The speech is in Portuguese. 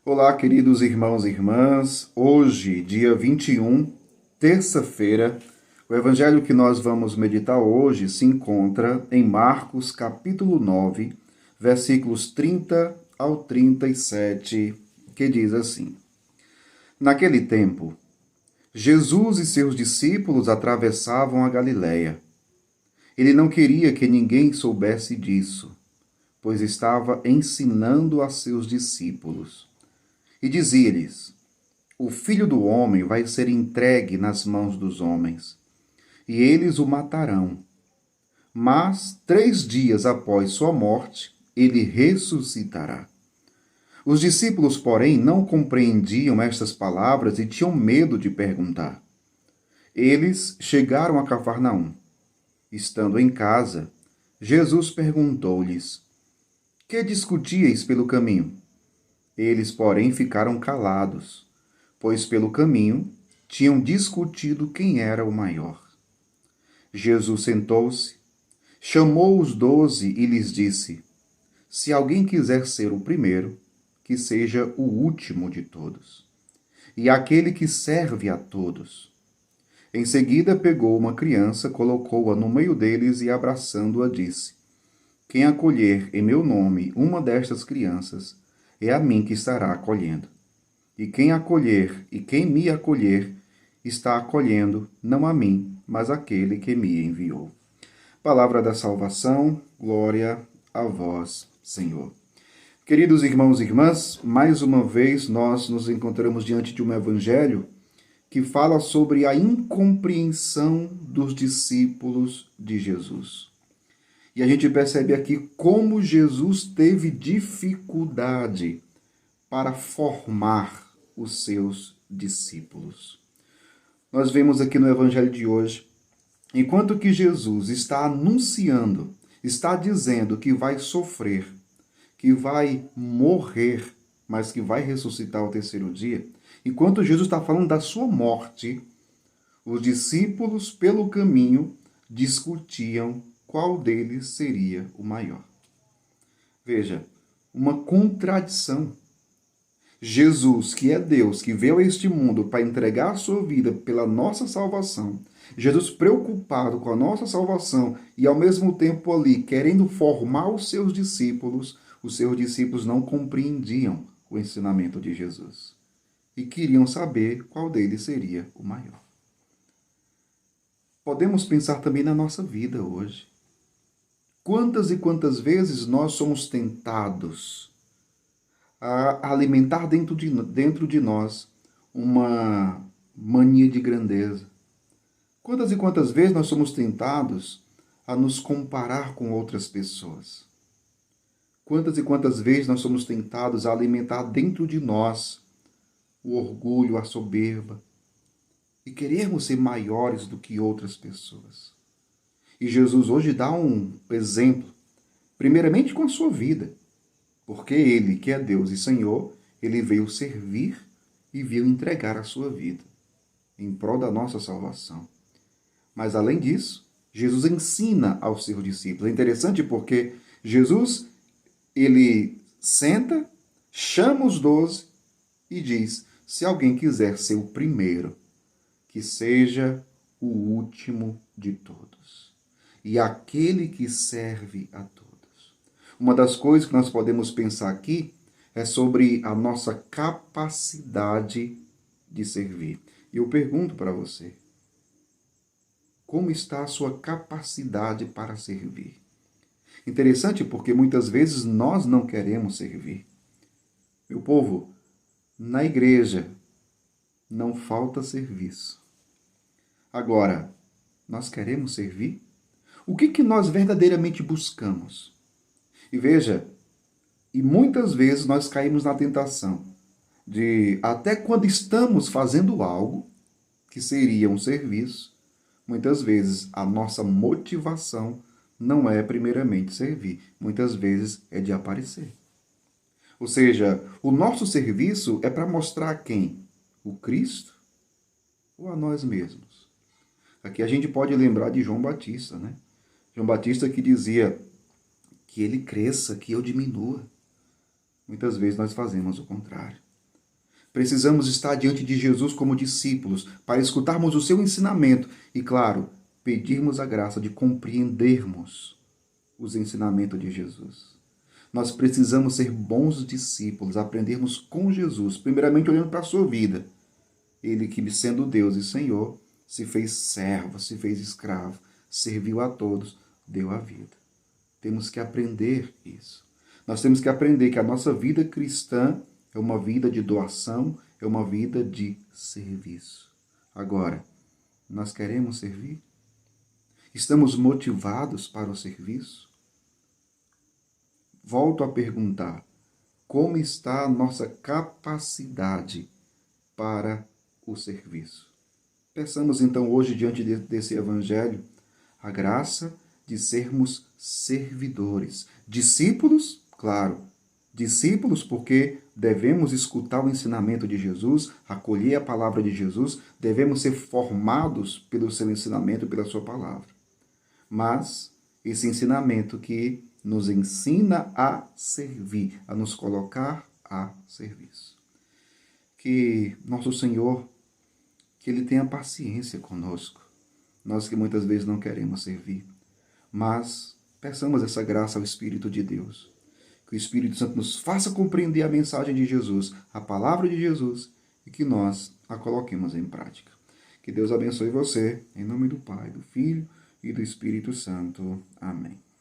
Olá, queridos irmãos e irmãs. Hoje, dia 21, terça-feira, o evangelho que nós vamos meditar hoje se encontra em Marcos, capítulo 9, versículos 30 ao 37, que diz assim: Naquele tempo, Jesus e seus discípulos atravessavam a Galiléia. Ele não queria que ninguém soubesse disso, pois estava ensinando a seus discípulos. E dizia-lhes: O Filho do Homem vai ser entregue nas mãos dos homens, e eles o matarão. Mas 3 dias após sua morte, ele ressuscitará. Os discípulos, porém, não compreendiam estas palavras e tinham medo de perguntar. Eles chegaram a Cafarnaum. Estando em casa, Jesus perguntou-lhes: Que discutíeis pelo caminho? Eles, porém, ficaram calados, pois pelo caminho tinham discutido quem era o maior. Jesus sentou-se, chamou os 12 e lhes disse: Se alguém quiser ser o primeiro, que seja o último de todos, e aquele que serve a todos. Em seguida pegou uma criança, colocou-a no meio deles e, abraçando-a, disse: Quem acolher em meu nome uma destas crianças, é a mim que estará acolhendo. E quem acolher e quem me acolher, está acolhendo não a mim, mas aquele que me enviou. Palavra da salvação, glória a vós, Senhor. Queridos irmãos e irmãs, mais uma vez nós nos encontramos diante de um evangelho que fala sobre a incompreensão dos discípulos de Jesus. E a gente percebe aqui como Jesus teve dificuldade para formar os seus discípulos. Nós vemos aqui no evangelho de hoje, enquanto que Jesus está anunciando, está dizendo que vai sofrer, que vai morrer, mas que vai ressuscitar ao terceiro dia, enquanto Jesus está falando da sua morte, os discípulos pelo caminho discutiam qual deles seria o maior. Veja, uma contradição. Jesus, que é Deus, que veio a este mundo para entregar a sua vida pela nossa salvação, Jesus preocupado com a nossa salvação e ao mesmo tempo ali querendo formar os seus discípulos não compreendiam o ensinamento de Jesus e queriam saber qual deles seria o maior. Podemos pensar também na nossa vida hoje. Quantas e quantas vezes nós somos tentados a alimentar dentro de nós uma mania de grandeza? Quantas e quantas vezes nós somos tentados a nos comparar com outras pessoas? Quantas e quantas vezes nós somos tentados a alimentar dentro de nós o orgulho, a soberba e querermos ser maiores do que outras pessoas? E Jesus hoje dá um exemplo, primeiramente com a sua vida, porque ele, que é Deus e Senhor, ele veio servir e veio entregar a sua vida em prol da nossa salvação. Mas além disso, Jesus ensina aos seus discípulos. É interessante porque Jesus, ele senta, chama os 12 e diz: se alguém quiser ser o primeiro, que seja o último de todos, e aquele que serve a todos. Uma das coisas que nós podemos pensar aqui é sobre a nossa capacidade de servir. E eu pergunto para você, como está a sua capacidade para servir? Interessante porque muitas vezes nós não queremos servir. Meu povo, na igreja não falta serviço. Agora, nós queremos servir? O que nós verdadeiramente buscamos? E veja, e muitas vezes nós caímos na tentação de, até quando estamos fazendo algo que seria um serviço, muitas vezes a nossa motivação não é primeiramente servir, muitas vezes é de aparecer. Ou seja, o nosso serviço é para mostrar a quem? O Cristo ou a nós mesmos? Aqui a gente pode lembrar de João Batista, né? João Batista que dizia que ele cresça, que eu diminua. Muitas vezes nós fazemos o contrário. Precisamos estar diante de Jesus como discípulos, para escutarmos o seu ensinamento e, claro, pedirmos a graça de compreendermos os ensinamentos de Jesus. Nós precisamos ser bons discípulos, aprendermos com Jesus, primeiramente olhando para a sua vida. Ele que, sendo Deus e Senhor, se fez servo, se fez escravo, serviu a todos, deu a vida. Temos que aprender isso. Nós temos que aprender que a nossa vida cristã é uma vida de doação, é uma vida de serviço. Agora, nós queremos servir? Estamos motivados para o serviço? Volto a perguntar, como está a nossa capacidade para o serviço? Peçamos então hoje, diante desse evangelho, a graça de sermos servidores. Discípulos, claro, discípulos porque devemos escutar o ensinamento de Jesus, acolher a palavra de Jesus, devemos ser formados pelo seu ensinamento, pela sua palavra. Mas esse ensinamento que nos ensina a servir, a nos colocar a serviço. Que nosso Senhor, que Ele tenha paciência conosco, nós que muitas vezes não queremos servir, mas peçamos essa graça ao Espírito de Deus, que o Espírito Santo nos faça compreender a mensagem de Jesus, a palavra de Jesus, e que nós a coloquemos em prática. Que Deus abençoe você, em nome do Pai, do Filho e do Espírito Santo. Amém.